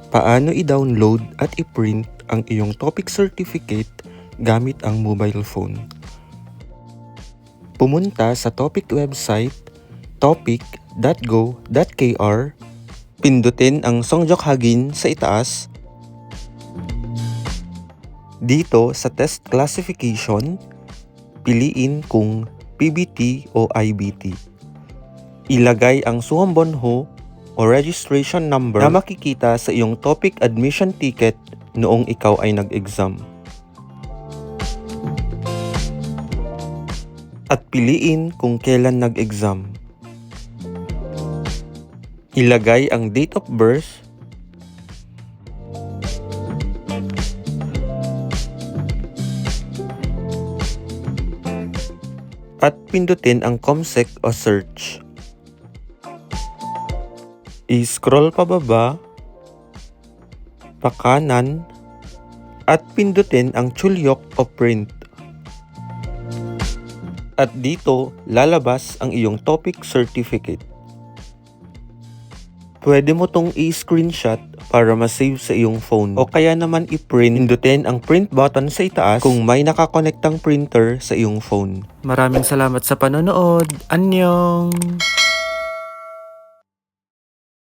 Paano i-download at i-print ang iyong topic certificate gamit ang mobile phone? Pumunta sa topic website topic.go.kr, pindutin ang Songjok Hagin sa itaas. Dito sa test classification, piliin kung PBT o IBT. Ilagay ang suhambonho o registration number na makikita sa iyong topic admission ticket noong ikaw ay nag-exam. At piliin kung kailan nag-exam. Ilagay ang date of birth, at pindutin ang COMSEC o search. I-scroll pababa, pakanan, at pindutin ang Chulyok o print. At dito, lalabas ang iyong topic certificate. Pwede mo tong i-screenshot para ma-save sa iyong phone. O kaya naman i-print, pindutin ang print button sa itaas kung may nakakonektang printer sa iyong phone. Maraming salamat sa panonood. Annyeong!